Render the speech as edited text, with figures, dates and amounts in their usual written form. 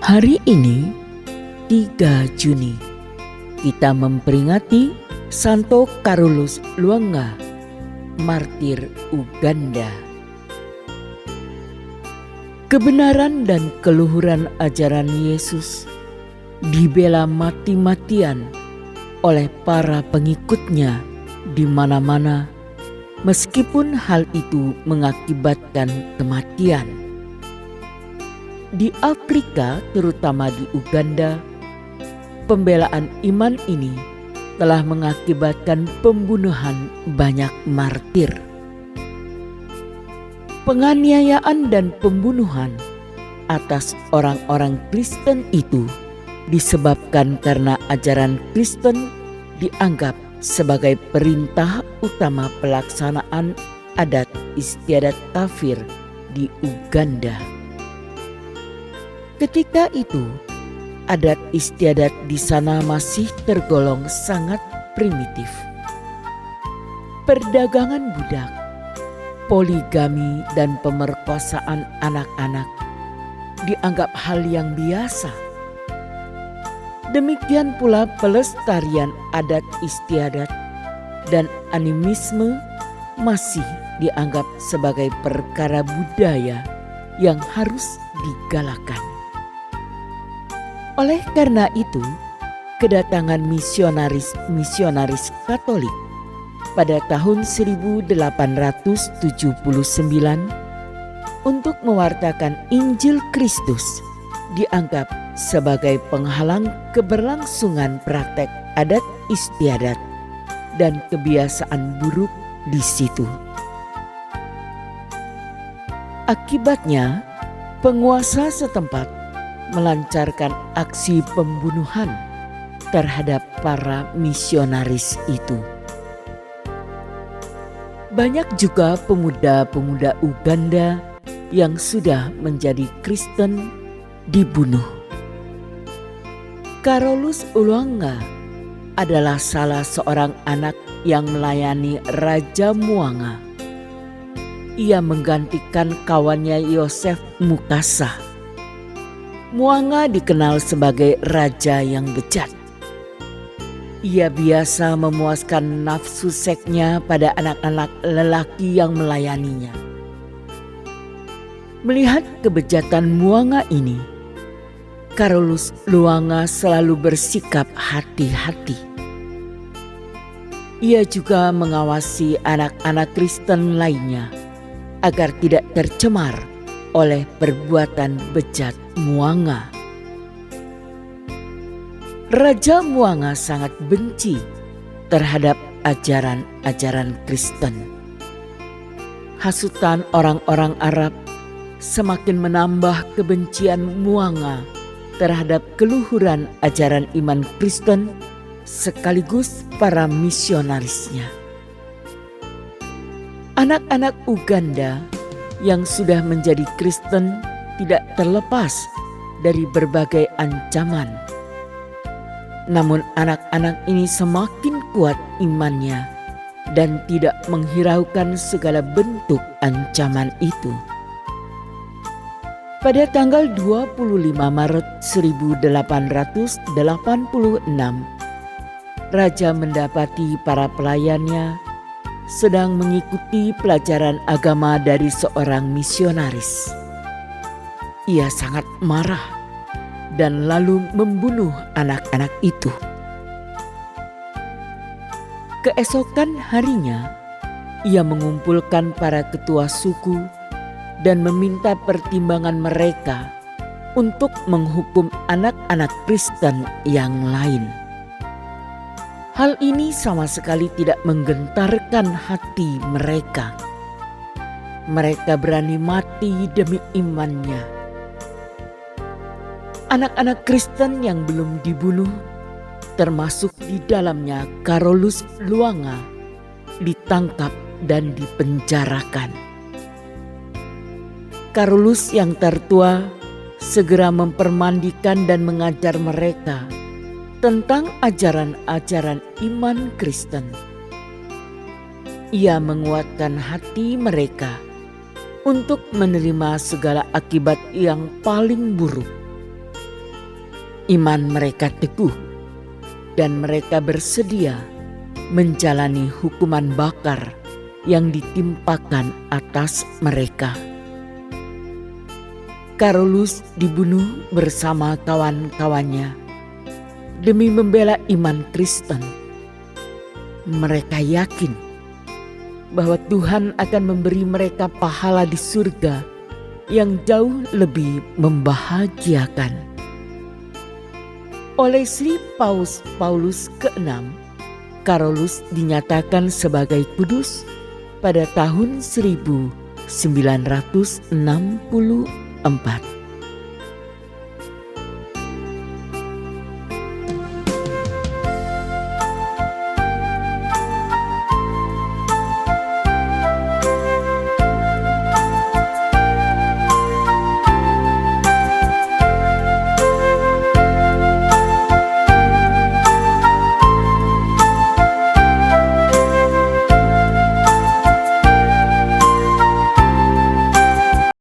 Hari ini 3 Juni kita memperingati Santo Carolus Lwanga, martir Uganda. Kebenaran dan keluhuran ajaran Yesus dibela mati-matian oleh para pengikutnya di mana-mana, meskipun hal itu mengakibatkan kematian. Di Afrika, terutama di Uganda, pembelaan iman ini telah mengakibatkan pembunuhan banyak martir. Penganiayaan dan pembunuhan atas orang-orang Kristen itu disebabkan karena ajaran Kristen dianggap sebagai perintah utama pelaksanaan adat istiadat kafir di Uganda. Ketika itu, adat istiadat di sana masih tergolong sangat primitif. Perdagangan budak, poligami, dan pemerkosaan anak-anak dianggap hal yang biasa. Demikian pula pelestarian adat istiadat dan animisme masih dianggap sebagai perkara budaya yang harus digalakkan. Oleh karena itu, kedatangan misionaris Katolik pada tahun 1879 untuk mewartakan Injil Kristus dianggap sebagai penghalang keberlangsungan praktek adat istiadat dan kebiasaan buruk di situ. Akibatnya, penguasa setempat melancarkan aksi pembunuhan terhadap para misionaris itu. Banyak juga pemuda-pemuda Uganda yang sudah menjadi Kristen dibunuh. Carolus Lwanga adalah salah seorang anak yang melayani Raja Mwanga. Ia menggantikan kawannya Yosef Mukasa. Mwanga dikenal sebagai raja yang bejat. Ia biasa memuaskan nafsu seksnya pada anak-anak lelaki yang melayaninya. Melihat kebejatan Mwanga ini, Carolus Lwanga selalu bersikap hati-hati. Ia juga mengawasi anak-anak Kristen lainnya agar tidak tercemar oleh perbuatan bejat Mwanga. Raja Mwanga sangat benci terhadap ajaran-ajaran Kristen. Hasutan orang-orang Arab semakin menambah kebencian Mwanga terhadap keluhuran ajaran iman Kristen sekaligus para misionarisnya. Anak-anak Uganda yang sudah menjadi Kristen tidak terlepas dari berbagai ancaman. Namun anak-anak ini semakin kuat imannya dan tidak menghiraukan segala bentuk ancaman itu. Pada tanggal 25 Maret 1886, Raja mendapati para pelayannya sedang mengikuti pelajaran agama dari seorang misionaris. Ia sangat marah dan lalu membunuh anak-anak itu. Keesokan harinya, ia mengumpulkan para ketua suku dan meminta pertimbangan mereka untuk menghukum anak-anak Kristen yang lain. Hal ini sama sekali tidak menggentarkan hati mereka. Mereka berani mati demi imannya. Anak-anak Kristen yang belum dibunuh, termasuk di dalamnya Carolus Lwanga, ditangkap dan dipenjarakan. Carolus yang tertua segera mempermandikan dan mengajar mereka tentang ajaran-ajaran iman Kristen. Ia menguatkan hati mereka untuk menerima segala akibat yang paling buruk. iman mereka teguh dan mereka bersedia menjalani hukuman bakar yang ditimpakan atas mereka. Karolus dibunuh bersama kawan-kawannya demi membela iman Kristen. Mereka yakin bahwa Tuhan akan memberi mereka pahala di surga yang jauh lebih membahagiakan. Oleh Sri Paulus ke-6, Karolus dinyatakan sebagai kudus pada tahun 1964.